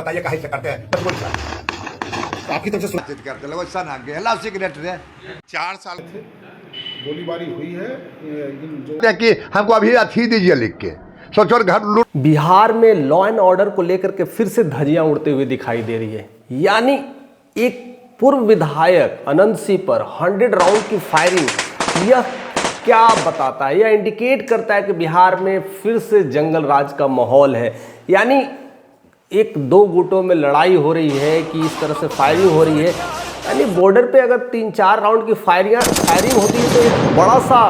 बताइए कहीं से करते हैं बस बोल सर आपकी तरफ से सुनिश्चित करते लोग सन आगे हेला सिगरेट रे 4 साल गोलीबारी हुई है जो कि हमको अभी अथी दीजिए लिख के सोचो घर लूट। बिहार में लॉ एंड ऑर्डर को लेकर के फिर से धज्जियां उड़ते हुए दिखाई दे रही है। यानी एक पूर्व विधायक अनंत सिंह पर 100 राउंड की फायरिंग, यह क्या बताता है? यह इंडिकेट करता है कि बिहार में फिर से जंगल राज का माहौल है। यानी एक दो गुटों में लड़ाई हो रही है कि इस तरह से फायरिंग हो रही है। यानी बॉर्डर पे अगर 3-4 राउंड की फायरिंग होती है तो एक बड़ा सा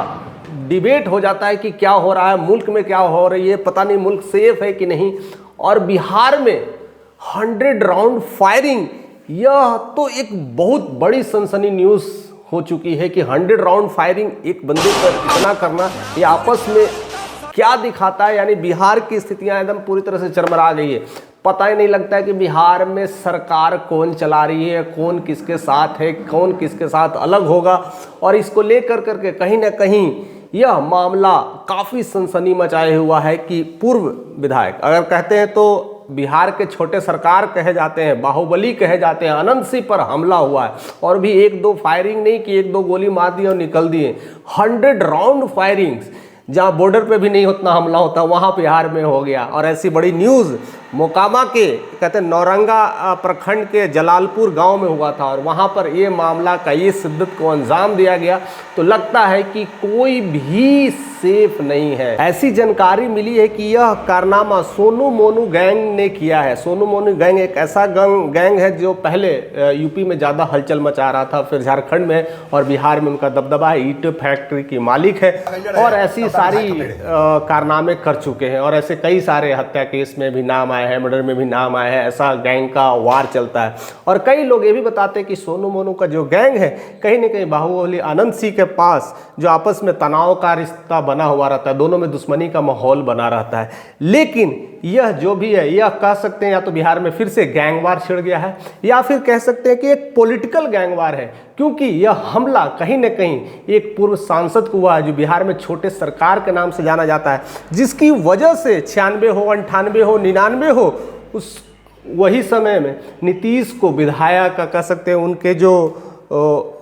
डिबेट हो जाता है कि क्या हो रहा है, मुल्क में क्या हो रही है, पता नहीं मुल्क सेफ है कि नहीं। और बिहार में 100 राउंड फायरिंग, यह तो एक बहुत बड़ी सनसनी न्यूज़ हो चुकी है कि 100 राउंड फायरिंग एक बंदे पर इतना करना, ये आपस में क्या दिखाता है? यानी बिहार की स्थितियां एकदम पूरी तरह से चरमरा गई है। पता ही नहीं लगता है कि बिहार में सरकार कौन चला रही है, कौन किसके साथ है, कौन किसके साथ अलग होगा। और इसको लेकर करके कहीं ना कहीं यह मामला काफ़ी सनसनी मचाए हुआ है कि पूर्व विधायक, अगर कहते हैं तो बिहार के छोटे सरकार कहे जाते हैं, बाहुबली कहे जाते हैं, अनंत सिंह पर हमला हुआ है और भी 1-2 फायरिंग नहीं कि 1-2 गोली मार दी और निकल दिए। 100 राउंड फायरिंग्स, जहाँ बॉर्डर पे भी नहीं उतना हमला होता वहाँ बिहार में हो गया। और ऐसी बड़ी न्यूज़ मोकामा के कहते हैं नौरंगा प्रखंड के जलालपुर गांव में हुआ था और वहाँ पर ये मामला का ये शिद्दत को अंजाम दिया गया। तो लगता है कि कोई भी सेफ नहीं है। ऐसी जानकारी मिली है कि यह कारनामा सोनू मोनू गैंग ने किया है। सोनू मोनू गैंग एक ऐसा गैंग है जो पहले यूपी में ज़्यादा हलचल मचा रहा था, फिर झारखंड में और बिहार में उनका दबदबा है। ईंट फैक्ट्री की मालिक है और ऐसी सारी कारनामे कर चुके हैं और ऐसे कई सारे हत्या केस में भी नाम है, मर्डर में भी नाम आया है। ऐसा गैंग का वार चलता है और कई लोग ये भी बताते हैं कि सोनू मोनू का जो गैंग है कहीं ना कहीं बाहुबली अनंत सिंह के पास जो आपस में तनाव का रिश्ता बना हुआ रहता है, दोनों में दुश्मनी का माहौल बना रहता है। लेकिन यह जो भी है, यह कह सकते हैं या तो बिहार में फिर से गैंगवार छिड़ गया है या फिर कह सकते हैं कि एक पॉलिटिकल गैंगवार है, क्योंकि यह हमला कहीं न कहीं एक पूर्व सांसद को हुआ है जो बिहार में छोटे सरकार के नाम से जाना जाता है, जिसकी वजह से 96 हो, 98 हो, 99 हो, उस वही समय में नीतीश को विधायक कह सकते हैं, उनके जो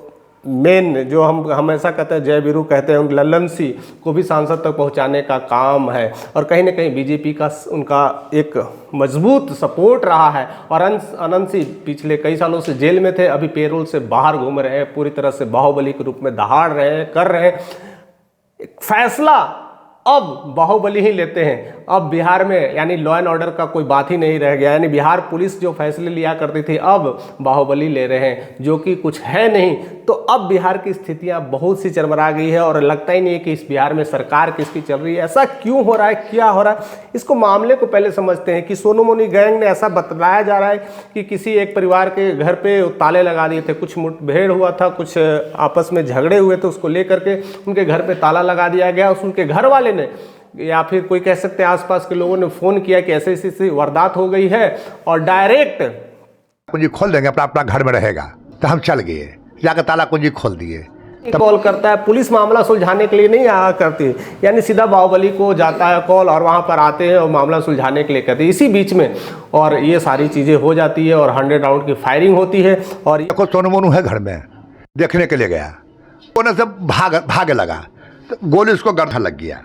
मेन जो हम हमेशा कहते हैं जय वीरू कहते हैं, उन लल्लन सिंह को भी सांसद तक पहुंचाने का काम है। और कहीं ना कहीं बीजेपी का उनका एक मजबूत सपोर्ट रहा है। और अनंत सिंह पिछले कई सालों से जेल में थे, अभी पेरोल से बाहर घूम रहे हैं, पूरी तरह से बाहुबली के रूप में दहाड़ रहे हैं, कर रहे हैं। एक फैसला अब बाहुबली ही लेते हैं। अब बिहार में यानी लॉ एंड ऑर्डर का कोई बात ही नहीं रह गया। यानी बिहार पुलिस जो फैसले लिया करती थी अब बाहुबली ले रहे हैं, जो कि कुछ है नहीं। तो अब बिहार की स्थितियां बहुत सी चरमरा गई है और लगता ही नहीं है कि इस बिहार में सरकार किसकी चल रही है। ऐसा क्यों हो रहा है, क्या हो रहा है? इसको मामले को पहले समझते हैं कि सोनू मोनू गैंग ने ऐसा बतलाया जा रहा है कि किसी एक परिवार के घर पे ताले लगा दिए थे, कुछ मुठभेड़ हुआ था, कुछ आपस में झगड़े हुए थे, उसको लेकर के उनके घर पे ताला लगा दिया गया। उनके घर वाले ने या फिर कोई कह सकते हैं आसपास के लोगों ने फोन किया कि ऐसे ऐसी वारदात हो गई है और डायरेक्ट कुंजी खोल देंगे, अपना अपना घर में रहेगा। तो हम चल गए, जाकर ताला कुंजी खोल दिए। कॉल करता है पुलिस, मामला सुलझाने के लिए नहीं आया करती, यानी सीधा बाहुबली को जाता है कॉल और वहां पर आते हैं और मामला सुलझाने के लिए कहते हैं। इसी बीच में और ये सारी चीजें हो जाती है और 100 राउंड की फायरिंग होती है। और देखो सोनू मोनू है घर में, देखने के लिए गया, उन्हें से भागे लगा तो गोली उसको गड्ढा लग गया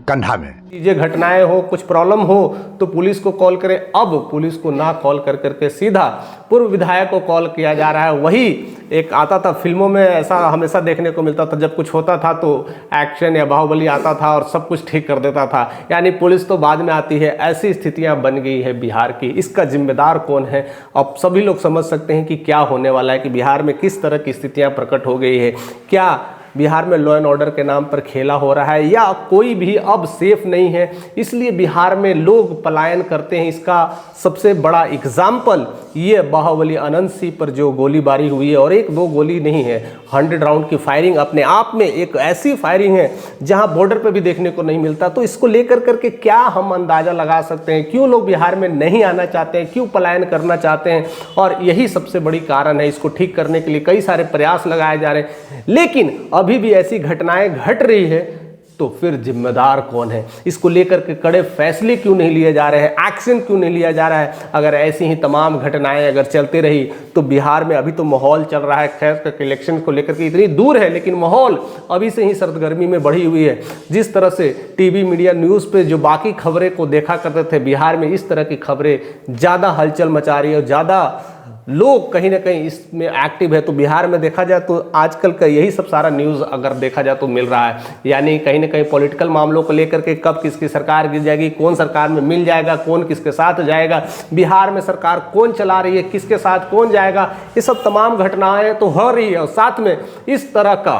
कंधा में। चीजें घटनाएं हो, कुछ प्रॉब्लम हो तो पुलिस को कॉल करें। अब पुलिस को ना कॉल कर करके सीधा पूर्व विधायक को कॉल किया जा रहा है। वही एक आता था फिल्मों में, ऐसा हमेशा देखने को मिलता था, जब कुछ होता था तो एक्शन या बाहुबली आता था और सब कुछ ठीक कर देता था। यानी पुलिस तो बाद में आती है। ऐसी स्थितियां बन गई है बिहार की। इसका जिम्मेदार कौन है? अब सभी लोग समझ सकते हैं कि क्या होने वाला है, कि बिहार में किस तरह की स्थितियां प्रकट हो गई है। क्या बिहार में लॉ एंड ऑर्डर के नाम पर खेला हो रहा है या कोई भी अब सेफ नहीं है, इसलिए बिहार में लोग पलायन करते हैं? इसका सबसे बड़ा एग्जाम्पल ये बाहुबली अनंत सिंह पर जो गोलीबारी हुई है, और 1-2 गोली नहीं है, 100 राउंड की फायरिंग अपने आप में एक ऐसी फायरिंग है जहां बॉर्डर पे भी देखने को नहीं मिलता। तो इसको लेकर करके क्या हम अंदाजा लगा सकते हैं क्यों लोग बिहार में नहीं आना चाहते हैं, क्यों पलायन करना चाहते हैं? और यही सबसे बड़ी कारण है। इसको ठीक करने के लिए कई सारे प्रयास लगाए जा रहे हैं, लेकिन अभी भी ऐसी घटनाएं घट रही है तो फिर जिम्मेदार कौन है? इसको लेकर के कड़े फैसले क्यों नहीं लिए जा रहे हैं, एक्शन क्यों नहीं लिया जा रहा है? अगर ऐसी ही तमाम घटनाएं अगर चलती रही तो बिहार में अभी तो माहौल चल रहा है, खैर इलेक्शन को लेकर के इतनी दूर है, लेकिन माहौल अभी से ही सरगर्मी में बढ़ी हुई है। जिस तरह से टीवी मीडिया न्यूज़ पे जो बाकी खबरें को देखा करते थे, बिहार में इस तरह की खबरें ज़्यादा हलचल मचा रही है और ज़्यादा लोग कहीं ना कहीं इसमें एक्टिव है। तो बिहार में देखा जाए तो आजकल का यही सब सारा न्यूज़ अगर देखा जाए तो मिल रहा है, यानी कहीं ना कहीं पॉलिटिकल मामलों को लेकर के कब किसकी सरकार गिर जाएगी, कौन सरकार में मिल जाएगा, कौन किसके साथ जाएगा, बिहार में सरकार कौन चला रही है, किसके साथ कौन जाएगा, ये सब तमाम घटनाएं तो हो रही है। और साथ में इस तरह का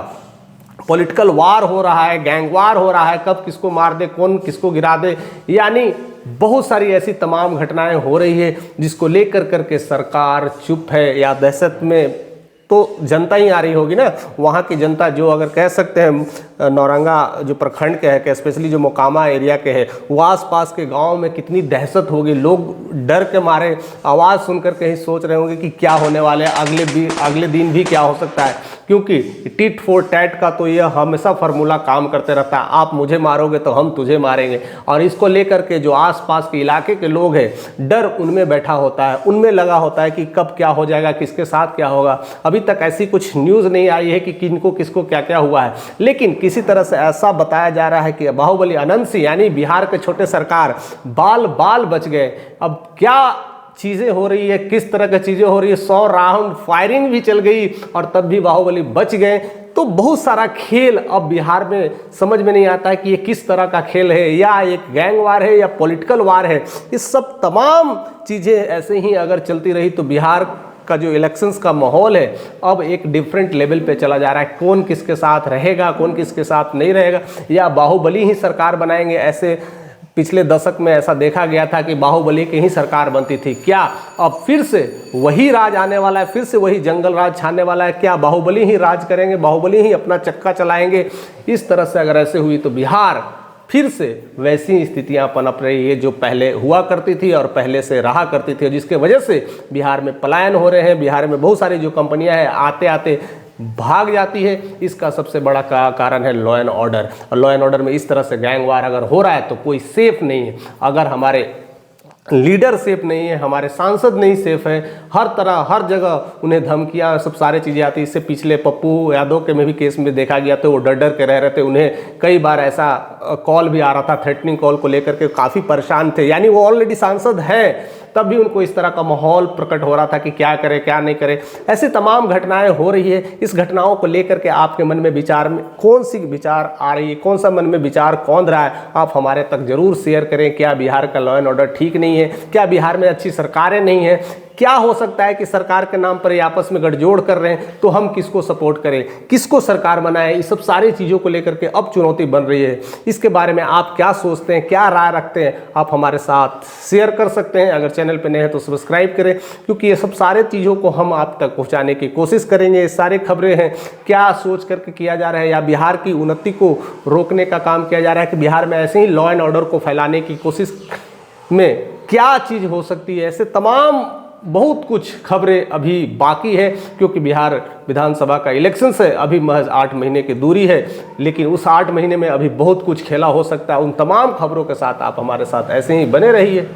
पॉलिटिकल वार हो रहा है, गैंग वार हो रहा है, कब किसको मार दे, कौन किसको गिरा दे, यानी बहुत सारी ऐसी तमाम घटनाएं हो रही है जिसको लेकर करके सरकार चुप है या दहशत में तो जनता ही आ रही होगी ना। वहाँ की जनता जो अगर कह सकते हैं नौरंगा जो प्रखंड के है, स्पेशली जो मोकामा एरिया के है, वो आसपास के गांव में कितनी दहशत होगी। लोग डर के मारे आवाज़ सुनकर कहीं सोच रहे होंगे कि क्या होने वाले है, अगले दिन भी क्या हो सकता है, क्योंकि टिट फॉर टैट का तो यह हमेशा फार्मूला काम करते रहता है, आप मुझे मारोगे तो हम तुझे मारेंगे। और इसको लेकर के जो आसपास के इलाके के लोग हैं, डर उनमें बैठा होता है, उनमें लगा होता है कि कब क्या हो जाएगा, किसके साथ क्या होगा। अभी तक ऐसी कुछ न्यूज़ नहीं आई है कि किनको किसको क्या क्या हुआ है, लेकिन किसी तरह से ऐसा बताया जा रहा है कि बाहुबली अनंत सिंह यानी बिहार के छोटे सरकार बाल बाल बच गए। अब क्या चीज़ें हो रही है, किस तरह की चीज़ें हो रही है, 100 राउंड फायरिंग भी चल गई और तब भी बाहुबली बच गए। तो बहुत सारा खेल अब बिहार में समझ में नहीं आता है कि ये किस तरह का खेल है, या एक गैंग वार है या पॉलिटिकल वार है। इस सब तमाम चीज़ें ऐसे ही अगर चलती रही तो बिहार का जो इलेक्शंस का माहौल है अब एक डिफरेंट लेवल पे चला जा रहा है। कौन किसके साथ रहेगा, कौन किसके साथ नहीं रहेगा, या बाहुबली ही सरकार बनाएंगे। ऐसे पिछले दशक में ऐसा देखा गया था कि बाहुबली की ही सरकार बनती थी। क्या अब फिर से वही राज आने वाला है, फिर से वही जंगल राज छाने वाला है? क्या बाहुबली ही राज करेंगे, बाहुबली ही अपना चक्का चलाएंगे? इस तरह से अगर ऐसे हुई तो बिहार फिर से वैसी स्थितियां पनप रही है जो पहले हुआ करती थी और पहले से रहा करती थी, जिसके वजह से बिहार में पलायन हो रहे हैं। बिहार में बहुत सारी जो कंपनियां हैं आते आते भाग जाती है। इसका सबसे बड़ा कारण है लॉ एंड ऑर्डर। और लॉ एंड ऑर्डर में इस तरह से गैंग वार अगर हो रहा है तो कोई सेफ नहीं है। अगर हमारे लीडर सेफ नहीं है, हमारे सांसद नहीं सेफ है, हर तरह हर जगह उन्हें धमकियां सब सारे चीज़ें आती। इससे पिछले पप्पू यादव के में भी केस में देखा गया तो वो डर डर के रह रहे थे। उन्हें कई बार ऐसा कॉल भी आ रहा था, थ्रेटनिंग कॉल को लेकर के काफ़ी परेशान थे। यानी वो ऑलरेडी सांसद हैं तब भी उनको इस तरह का माहौल प्रकट हो रहा था कि क्या करे क्या नहीं करे। ऐसी तमाम घटनाएं हो रही है। इस घटनाओं को लेकर के आपके मन में विचार में कौन सी विचार आ रही है, कौन सा मन में विचार कौंध रहा है, आप हमारे तक जरूर शेयर करें। क्या बिहार का लॉ एंड ऑर्डर ठीक नहीं है? क्या बिहार में अच्छी सरकारें नहीं हैं? क्या हो सकता है कि सरकार के नाम पर ये आपस में गठजोड़ कर रहे हैं, तो हम किसको सपोर्ट करें, किसको सरकार बनाएं? इस सब सारी चीज़ों को लेकर के अब चुनौती बन रही है। इसके बारे में आप क्या सोचते हैं, क्या राय रखते हैं, आप हमारे साथ शेयर कर सकते हैं। अगर चैनल पर नए हैं तो सब्सक्राइब करें, क्योंकि ये सब सारे चीज़ों को हम आप तक पहुँचाने की कोशिश करेंगे। ये सारी खबरें हैं क्या सोच करके किया जा रहा है, या बिहार की उन्नति को रोकने का काम किया जा रहा है कि बिहार में ऐसे ही लॉ एंड ऑर्डर को फैलाने की कोशिश में क्या चीज़ हो सकती है। ऐसे तमाम बहुत कुछ खबरें अभी बाकी है, क्योंकि बिहार विधानसभा का इलेक्शन से अभी महज 8 महीने की दूरी है। लेकिन उस 8 महीने में अभी बहुत कुछ खेला हो सकता है। उन तमाम खबरों के साथ आप हमारे साथ ऐसे ही बने रहिए।